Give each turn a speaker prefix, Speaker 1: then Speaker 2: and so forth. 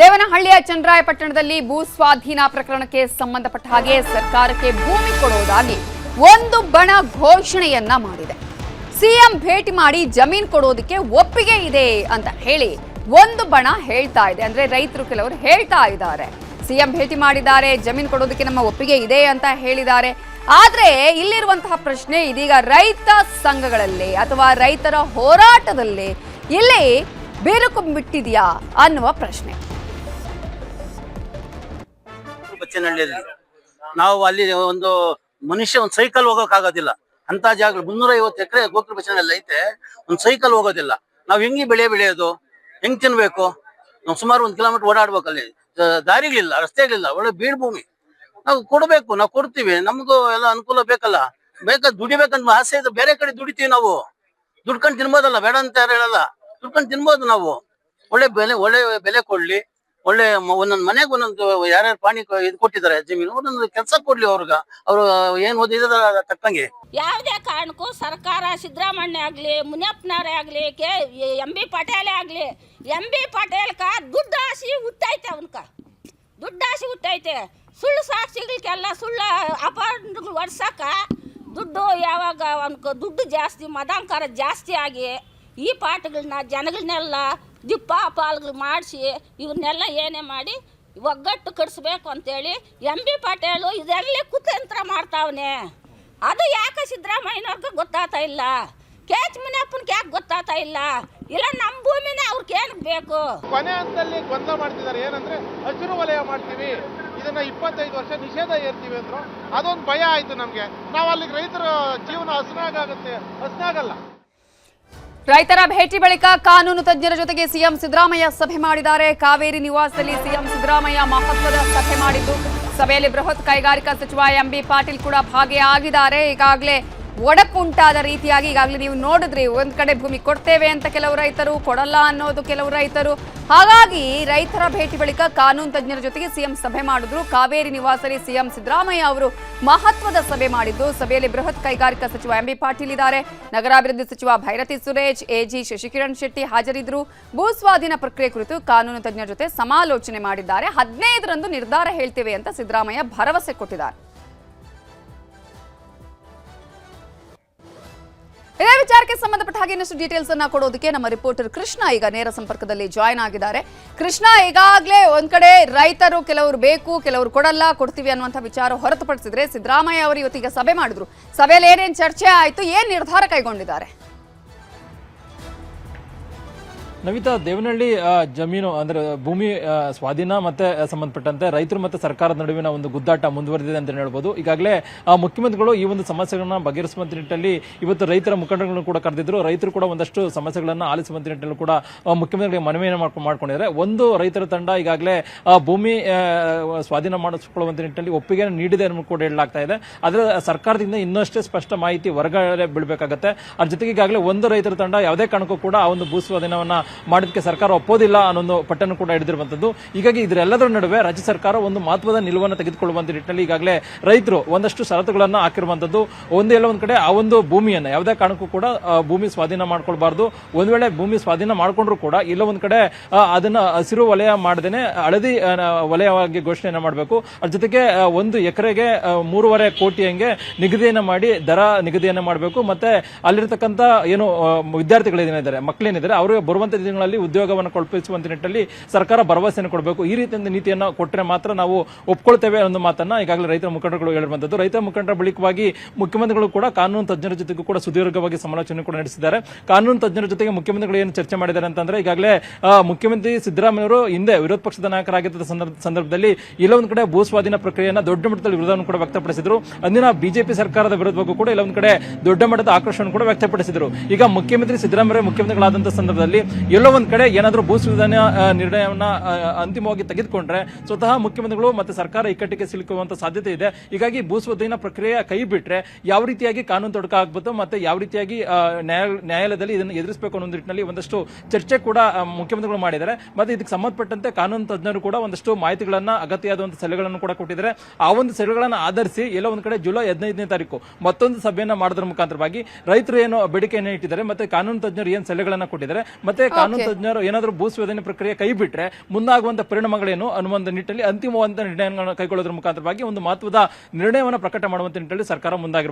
Speaker 1: ದೇವನಹಳ್ಳಿಯ ಚನ್ನರಾಯಪಟ್ಟಣದಲ್ಲಿ ಭೂ ಸ್ವಾಧೀನ ಪ್ರಕರಣಕ್ಕೆ ಸಂಬಂಧಪಟ್ಟ ಹಾಗೆ ಸರ್ಕಾರಕ್ಕೆ ಭೂಮಿ ಕೊಡುವುದಾಗಿ ಒಂದು ಬಣ ಘೋಷಣೆಯನ್ನ ಮಾಡಿದೆ. ಸಿಎಂ ಭೇಟಿ ಮಾಡಿ ಜಮೀನು ಕೊಡೋದಕ್ಕೆ ಒಪ್ಪಿಗೆ ಇದೆ ಅಂತ ಹೇಳಿ ಒಂದು ಬಣ ಹೇಳ್ತಾ ಇದೆ. ಅಂದ್ರೆ ರೈತರು ಕೆಲವರು ಹೇಳ್ತಾ ಇದ್ದಾರೆ, ಸಿಎಂ ಭೇಟಿ ಮಾಡಿದ್ದಾರೆ, ಜಮೀನು ಕೊಡೋದಕ್ಕೆ ನಮ್ಮ ಒಪ್ಪಿಗೆ ಇದೆ ಅಂತ ಹೇಳಿದ್ದಾರೆ. ಆದ್ರೆ ಇಲ್ಲಿರುವಂತಹ ಪ್ರಶ್ನೆ, ಇದೀಗ ರೈತ ಸಂಘಗಳಲ್ಲಿ ಅಥವಾ ರೈತರ ಹೋರಾಟದಲ್ಲಿ ಇಲ್ಲಿ ಬಿರುಕು ಬಿಟ್ಟಿದೆಯಾ ಅನ್ನುವ ಪ್ರಶ್ನೆ.
Speaker 2: ಬಚ್ಚನಹಳ್ಳಿಯಲ್ಲಿ ನಾವು ಅಲ್ಲಿ ಒಂದು ಮನುಷ್ಯ ಒಂದು ಸೈಕಲ್ ಹೋಗೋಕ್ಕಾಗೋದಿಲ್ಲ ಅಂತ ಜಾಗ 350 ಎಕರೆ ಗೋಕುಲ ಬಚ್ಚನಹಳ್ಳಿ ಐತೆ. ಒಂದು ಸೈಕಲ್ ಹೋಗೋದಿಲ್ಲ. ನಾವು ಹೆಂಗಿ ಬೆಳೆಯೋದು, ಹೆಂಗ್ ತಿನ್ಬೇಕು? ನಾವು ಸುಮಾರು 1 ಕಿಲೋಮೀಟರ್ ಓಡಾಡ್ಬೇಕಲ್ಲಿ, ದಾರಿಗಳಿಲ್ಲ, ರಸ್ತೆಗಳಿಲ್ಲ, ಒಳ್ಳೆ ಬೀಡ್ ಭೂಮಿ. ನಾವು ಕೊಡ್ಬೇಕು, ನಾವು ಕೊಡ್ತೀವಿ, ನಮಗೂ ಎಲ್ಲ ಅನುಕೂಲ ಬೇಕಲ್ಲ. ದುಡಿಬೇಕಂತ ಆಸೆ ಇದೆ, ಬೇರೆ ಕಡೆ ದುಡಿತೀವಿ ನಾವು. ದುಡ್ಕೊಂಡು ತಿನ್ಬೋದಲ್ಲ, ಬೇಡ ಅಂತ ಯಾರು ಹೇಳಲ್ಲ, ದುಡ್ಕೊಂಡು ತಿನ್ಬೋದು ನಾವು. ಒಳ್ಳೆ ಬೆಲೆ ಕೊಡ್ಲಿ, ಒಳ್ಳೆ ಒಂದೊಂದು ಮನೆಗೆ ಒಂದೊಂದು ಯಾರ್ಯಾರು ಪಾಣಿ ಇದು ಕೊಟ್ಟಿದ್ದಾರೆ ಜಮೀನು, ಒಂದೊಂದು ಕೆಲಸ ಕೊಡ್ಲಿ ಅವ್ರಿಗೆ. ಅವ್ರು ಏನ್ ಓದಿದಾರ ತಕ್ಕಂಗೆ.
Speaker 3: ಯಾವುದೇ ಕಾರಣಕ್ಕೂ ಸರ್ಕಾರ ಸಿದ್ದರಾಮಯ್ಯ ಆಗ್ಲಿ, ಮುನಿಯಪ್ಪನವರೇ ಆಗ್ಲಿ, ಎಂ ಬಿ ಪಟೇಲೇ ಆಗ್ಲಿ, ಎಂ ಬಿ ಪಟೇಲ್ಕ ದುಡ್ಡು ಆಸೆ ಹುಟ್ಟೈತೆ, ಅವನ್ಕ ದುಡ್ಡು ಆಸೆ ಹುಟ್ಟೈತೆ. ಸುಳ್ಳು ಸಾಕ್ಷಿಗಳಿಗೆಲ್ಲ ಸುಳ್ಳು ಅಪರಾಧಗಳು ಹೊಡ್ಸಕ ದುಡ್ಡು, ಯಾವಾಗ ಅವನ್ಕ ದುಡ್ಡು ಜಾಸ್ತಿ, ಮದಾಂಕಾರ ಜಾಸ್ತಿ ಆಗಿ ಈ ಪಾಠಗಳನ್ನ ಜನಗಳನ್ನೆಲ್ಲ ದಿಪ್ಪ ಪಾಲ್ಗಳು ಮಾಡಿಸಿ ಇವನ್ನೆಲ್ಲ ಏನೇ ಮಾಡಿ ಒಗ್ಗಟ್ಟು ಕಡಿಸ್ಬೇಕು ಅಂತೇಳಿ ಎಂ ಬಿ ಪಟೇಲು ಇದೆಲ್ಲ ಕುತಂತ್ರ ಮಾಡ್ತಾವನೆ. ಅದು ಯಾಕೆ ಸಿದ್ದರಾಮಯ್ಯನವ್ರಿಗೆ ಗೊತ್ತಾಗ್ತಾ ಇಲ್ಲ, ಕೆ ಎಚ್ ಮುನಿಯಪ್ಪನ್ಗೆ ಯಾಕೆ ಗೊತ್ತಾಗ್ತಾ ಇಲ್ಲ? ಇಲ್ಲ ನಮ್ಮ ಭೂಮಿನೇ ಅವ್ರಿಗೆ ಏನಕ್ಕೆ ಬೇಕು?
Speaker 4: ಕೊನೆ ಹಂತದಲ್ಲಿ ಗೊಂದಲ ಮಾಡ್ತಿದ್ದಾರೆ. ಏನಂದ್ರೆ ಹಸಿರು ವಲಯ ಮಾಡ್ತೀವಿ, ಇದನ್ನ 25 ವರ್ಷ ನಿಷೇಧ ಏರ್ತೀವಿ ಅಂದ್ರು. ಅದೊಂದು ಭಯ ಆಯ್ತು ನಮ್ಗೆ. ನಾವು ಅಲ್ಲಿಗೆ ರೈತರ ಜೀವನ ಹಸನಾಗಲ್ಲ.
Speaker 1: ರೈತರ ಭೇಟಿ ಬಳಿಕ ಕಾನೂನು ತಜ್ಞರ ಜೊತೆಗೆ ಸಿಎಂ ಸಿದ್ದರಾಮಯ್ಯ ಸಭೆ ಮಾಡಿದ್ದಾರೆ. ಕಾವೇರಿ ನಿವಾಸದಲ್ಲಿ ಸಿಎಂ ಸಿದ್ದರಾಮಯ್ಯ ಮಹತ್ವದ ಸಭೆ ಮಾಡಿದ್ದು, ಸಭೆಯಲ್ಲಿ ಬೃಹತ್ ಕೈಗಾರಿಕಾ ಸಚಿವ ಎಂ ಬಿ ಪಾಟೀಲ್ ಕೂಡ ಭಾಗಿಯಾಗಿದ್ದಾರೆ. ಈಗಾಗಲೇ ಒಡಕುಂಟಾದ ರೀತಿಯಾಗಿ ಈಗಾಗಲೇ ನೀವು ನೋಡಿದ್ರಿ, ಒಂದ್ ಕಡೆ ಭೂಮಿ ಕೊಡ್ತೇವೆ ಅಂತ ಕೆಲವು ರೈತರು, ಕೊಡಲ್ಲ ಅನ್ನೋದು ಕೆಲವು ರೈತರು. ಹಾಗಾಗಿ ರೈತರ ಭೇಟಿ ಬಳಿಕ ಕಾನೂನು ತಜ್ಞರ ಜೊತೆಗೆ ಸಿಎಂ ಸಭೆ ಮಾಡಿದ್ರು. ಕಾವೇರಿ ನಿವಾಸದಲ್ಲಿ ಸಿಎಂ ಸಿದ್ದರಾಮಯ್ಯ ಅವರು ಮಹತ್ವದ ಸಭೆ ಮಾಡಿದ್ದು, ಸಭೆಯಲ್ಲಿ ಬೃಹತ್ ಕೈಗಾರಿಕಾ ಸಚಿವ ಎಂ ಬಿ ಪಾಟೀಲ್ ಇದ್ದಾರೆ, ನಗರಾಭಿವೃದ್ಧಿ ಸಚಿವ ಭೈರತಿ ಸುರೇಶ್, ಎಜಿ ಶಶಿಕಿರಣ್ ಶೆಟ್ಟಿ ಹಾಜರಿದ್ದರು. ಭೂ ಸ್ವಾಧೀನ ಪ್ರಕ್ರಿಯೆ ಕುರಿತು ಕಾನೂನು ತಜ್ಞರ ಜೊತೆ ಸಮಾಲೋಚನೆ ಮಾಡಿದ್ದಾರೆ. 15ರಂದು ನಿರ್ಧಾರ ಹೇಳ್ತೇವೆ ಅಂತ ಸಿದ್ದರಾಮಯ್ಯ ಭರವಸೆ ಕೊಟ್ಟಿದ್ದಾರೆ. ಇದೇ ವಿಚಾರಕ್ಕೆ ಸಂಬಂಧಪಟ್ಟ ಹಾಗೆ ಇನ್ನಷ್ಟು ಡೀಟೇಲ್ಸ್ ಅನ್ನ ಕೊಡೋದಕ್ಕೆ ನಮ್ಮ ರಿಪೋರ್ಟರ್ ಕೃಷ್ಣ ಈಗ ನೇರ ಸಂಪರ್ಕದಲ್ಲಿ ಜಾಯ್ನ್ ಆಗಿದ್ದಾರೆ. ಕೃಷ್ಣ, ಈಗಾಗಲೇ ಒಂದ್ ಕಡೆ ರೈತರು ಕೆಲವರು ಬೇಕು, ಕೆಲವರು ಕೊಡ್ತೀವಿ ಅನ್ನುವಂಥ ವಿಚಾರ ಹೊರತುಪಡಿಸಿದ್ರೆ ಸಿದ್ದರಾಮಯ್ಯ ಅವರು ಇವತ್ತಿಗೆ ಸಭೆ ಮಾಡಿದ್ರು. ಸಭೆಯಲ್ಲಿ ಏನೇನು ಚರ್ಚೆ ಆಯ್ತು, ಏನ್ ನಿರ್ಧಾರ ಕೈಗೊಂಡಿದ್ದಾರೆ?
Speaker 5: ನವಿತಾ, ದೇವನಹಳ್ಳಿ ಜಮೀನು ಅಂದ್ರೆ ಭೂಮಿ ಸ್ವಾಧೀನ ಮತ್ತೆ ಸಂಬಂಧಪಟ್ಟಂತೆ ರೈತರು ಮತ್ತೆ ಸರ್ಕಾರದ ನಡುವಿನ ಒಂದು ಗುದ್ದಾಟ ಮುಂದುವರೆದಿದೆ ಅಂತ ಹೇಳ್ಬೋದು. ಈಗಾಗಲೇ ಮುಖ್ಯಮಂತ್ರಿಗಳು ಈ ಒಂದು ಸಮಸ್ಯೆಗಳನ್ನ ಬಗೆಹರಿಸುವಂತ ನಿಟ್ಟಿನಲ್ಲಿ ಇವತ್ತು ರೈತರ ಮುಖಂಡಗಳನ್ನು ಕೂಡ ಕರೆದಿದ್ರು. ರೈತರು ಕೂಡ ಒಂದಷ್ಟು ಸಮಸ್ಯೆಗಳನ್ನ ಆಲಿಸುವಂತ ನಿಟ್ಟಿನಲ್ಲಿ ಕೂಡ ಮುಖ್ಯಮಂತ್ರಿಗಳಿಗೆ ಮನವಿಯನ್ನು ಮಾಡ್ಕೊಂಡಿದ್ದಾರೆ. ಒಂದು ರೈತರ ತಂಡ ಈಗಾಗಲೇ ಭೂಮಿ ಸ್ವಾಧೀನ ಮಾಡಿಸಿಕೊಳ್ಳುವಂತ ನಿಟ್ಟಿನಲ್ಲಿ ಒಪ್ಪಿಗೆ ನೀಡಿದೆ ಅನ್ನೋ ಕೂಡ ಹೇಳಲಾಗ್ತಾ ಇದೆ. ಆದ್ರೆ ಸರ್ಕಾರದಿಂದ ಇನ್ನಷ್ಟೇ ಸ್ಪಷ್ಟ ಮಾಹಿತಿ ಹೊರಗಡೆ ಬೀಳಬೇಕಾಗತ್ತೆ. ಅದ್ರ ಜೊತೆಗೆ ಈಗಾಗಲೇ ಒಂದು ರೈತರ ತಂಡ ಯಾವುದೇ ಕಾರಣಕ್ಕೂ ಕೂಡ ಆ ಒಂದು ಭೂ ಸ್ವಾಧೀನವನ್ನ ಮಾಡೋದಕ್ಕೆ ಸರ್ಕಾರ ಒಪ್ಪೋದಿಲ್ಲ ಅನ್ನೋ ಪಟ್ಟನ್ನು ಕೂಡ ಹಿಡಿದಿರುವಂತದ್ದು. ಹೀಗಾಗಿ ಇದರೆಲ್ಲದರ ನಡುವೆ ರಾಜ್ಯ ಸರ್ಕಾರ ಒಂದು ಮಹತ್ವದ ನಿಲುವನ್ನು ತೆಗೆದುಕೊಳ್ಳುವಂತ ನಿಟ್ಟಿನಲ್ಲಿ ಈಗಾಗಲೇ ರೈತರು ಒಂದಷ್ಟು ಷರತ್ತುಗಳನ್ನ ಹಾಕಿರುವಂತದ್ದು. ಒಂದೆಲ್ಲ ಒಂದ್ ಕಡೆ ಆ ಒಂದು ಭೂಮಿಯನ್ನ ಯಾವುದೇ ಕಾರಣಕ್ಕೂ ಕೂಡ ಭೂಮಿ ಸ್ವಾಧೀನ ಮಾಡ್ಕೊಳ್ಬಾರ್ದು. ಒಂದ್ ವೇಳೆ ಭೂಮಿ ಸ್ವಾಧೀನ ಮಾಡ್ಕೊಂಡ್ರು ಕೂಡ ಇಲ್ಲ ಒಂದ್ ಕಡೆ ಅದನ್ನ ಹಸಿರು ವಲಯ ಮಾಡದೇನೆ ಹಳದಿ ವಲಯವಾಗಿ ಘೋಷಣೆಯನ್ನ ಮಾಡಬೇಕು. ಅದ್ರ ಜೊತೆಗೆ 1 ಎಕರೆಗೆ 3.5 ಕೋಟಿ ಹಂಗೆ ನಿಗದಿಯನ್ನ ಮಾಡಿ ದರ ನಿಗದಿಯನ್ನ ಮಾಡಬೇಕು. ಮತ್ತೆ ಅಲ್ಲಿರ್ತಕ್ಕಂಥ ಏನು ವಿದ್ಯಾರ್ಥಿಗಳೇನಿದ್ದಾರೆ, ಮಕ್ಕಳೇನಿದ್ದಾರೆ, ಅವರಿಗೆ ಬರುವಂತ ದಿನಗಳಲ್ಲಿ ಉದ್ಯೋಗವನ್ನು ಕಲ್ಪಿಸುವಂತ ನಿಟ್ಟಿನಲ್ಲಿ ಸರ್ಕಾರ ಭರವಸೆಯನ್ನು ಕೊಡಬೇಕು. ಈ ರೀತಿಯ ನೀತಿಯನ್ನು ಕೊಟ್ಟರೆ ಮಾತ್ರ ನಾವು ಒಪ್ಕೊಳ್ತೇವೆ ಅನ್ನೋ ಮಾತನ್ನ ಈಗಾಗಲೇ ರೈತರ ಮುಖಂಡರುಗಳು ಹೇಳಿರುವಂತದ್ದು. ರೈತರ ಮುಖಂಡರ ಬಳಿಕವಾಗಿ ಮುಖ್ಯಮಂತ್ರಿಗಳು ಕೂಡ ಕಾನೂನು ತಜ್ಞರ ಜೊತೆಗೂ ಕೂಡ ಸುದೀರ್ಘವಾಗಿ ಸಮಾಲೋಚನೆ ಕೂಡ ನಡೆಸಿದ್ದಾರೆ. ಕಾನೂನು ತಜ್ಞರ ಜೊತೆಗೆ ಮುಖ್ಯಮಂತ್ರಿಗಳು ಏನು ಚರ್ಚೆ ಮಾಡಿದ್ದಾರೆ ಅಂತಂದ್ರೆ, ಈಗಾಗಲೇ ಮುಖ್ಯಮಂತ್ರಿ ಸಿದ್ದರಾಮಯ್ಯ ಅವರು ಹಿಂದೆ ವಿರೋಧ ಪಕ್ಷದ ನಾಯಕರಾಗಿದ್ದ ಸಂದರ್ಭದಲ್ಲಿ ಇಲ್ಲ ಒಂದ್ ಕಡೆ ಭೂ ಸ್ವಾಧೀನ ಪ್ರಕ್ರಿಯೆಯನ್ನು ದೊಡ್ಡ ಮಟ್ಟದಲ್ಲಿ ವಿರೋಧವನ್ನು ಕೂಡ ವ್ಯಕ್ತಪಡಿಸಿದ್ರು. ಅಂದಿನ ಬಿಜೆಪಿ ಸರ್ಕಾರದ ವಿರೋಧವಾಗೂ ಕೂಡ ಇಲ್ಲ ಒಂದ್ ಕಡೆ ದೊಡ್ಡ ಮಟ್ಟದ ಆಕ್ರೋಶವನ್ನು ಕೂಡ ವ್ಯಕ್ತಪಡಿಸಿದ್ರು. ಈಗ ಮುಖ್ಯಮಂತ್ರಿ ಸಿದ್ದರಾಮಯ್ಯ ಮುಖ್ಯಮಂತ್ರಿಗಳಾದಂತಹ ಸಂದರ್ಭದಲ್ಲಿ ಎಲ್ಲೋ ಒಂದ್ ಕಡೆ ಏನಾದ್ರೂ ಭೂ ಸ್ವಾಧೀನ ನಿರ್ಣಯವನ್ನ ಅಂತಿಮವಾಗಿ ತೆಗೆದುಕೊಂಡ್ರೆ ಸ್ವತಃ ಮುಖ್ಯಮಂತ್ರಿಗಳು ಮತ್ತೆ ಸರ್ಕಾರ ಇಕ್ಕಟ್ಟಿಗೆ ಸಿಲುಕುವಂತ ಸಾಧ್ಯತೆ ಇದೆ. ಹೀಗಾಗಿ ಭೂ ಸ್ವಾಧೀನ ಪ್ರಕ್ರಿಯೆ ಕೈ ಬಿಟ್ರೆ ಯಾವ ರೀತಿಯಾಗಿ ಕಾನೂನು ತೊಡಕ ಆಗ್ಬೋದು ಮತ್ತೆ ಯಾವ ರೀತಿಯಾಗಿ ನ್ಯಾಯಾಲಯದಲ್ಲಿ ಇದನ್ನು ಎದುರಿಸಬೇಕು ಅನ್ನೋ ನಿಟ್ಟಿನಲ್ಲಿ ಒಂದಷ್ಟು ಚರ್ಚೆ ಕೂಡ ಮುಖ್ಯಮಂತ್ರಿಗಳು ಮಾಡಿದ್ದಾರೆ. ಮತ್ತೆ ಇದಕ್ಕೆ ಸಂಬಂಧಪಟ್ಟಂತೆ ಕಾನೂನು ತಜ್ಞರು ಕೂಡ ಒಂದಷ್ಟು ಮಾಹಿತಿಗಳನ್ನ, ಅಗತ್ಯವಾದಂತಹ ಸಲಹೆಗಳನ್ನು ಕೂಡ ಕೊಟ್ಟಿದ್ದಾರೆ. ಆ ಒಂದು ಸಲಹೆಗಳನ್ನ ಆಧರಿಸಿ ಎಲ್ಲ ಒಂದ್ ಕಡೆ ಜುಲೈ 15ನೇ ತಾರೀಕು ಮತ್ತೊಂದು ಸಭೆಯನ್ನ ಮಾಡೋದ್ರ ಮುಖಾಂತರವಾಗಿ ರೈತರು ಏನು ಬೇಡಿಕೆಯನ್ನು ಇಟ್ಟಿದ್ದಾರೆ ಮತ್ತೆ ಕಾನೂನು ತಜ್ಞರು ಏನು ಸಲಹೆಗಳನ್ನ ಕೊಟ್ಟಿದ್ದಾರೆ ಮತ್ತೆ ಕಾನೂನು ತಜ್ಞರು ಏನಾದರೂ ಭೂ ಸ್ವಾಧೀನ ಪ್ರಕ್ರಿಯೆ ಕೈ ಬಿಟ್ರೆ ಮುಂದಾಗುವಂತ ಪರಿಣಾಮಗಳೇನು ಅನ್ನುವ ನಿಟ್ಟಿನಲ್ಲಿ ಅಂತಿಮವಾದ ನಿರ್ಣಯಗಳನ್ನು ಕೈಗೊಳ್ಳೋದ್ರ ಮುಖಾಂತರವಾಗಿ ಒಂದು ಮಹತ್ವದ ನಿರ್ಣಯವನ್ನು ಪ್ರಕಟ ಮಾಡುವಂತ ನಿಟ್ಟಿನಲ್ಲಿ ಸರ್ಕಾರ ಮುಂದಾಗಿರುವಂತ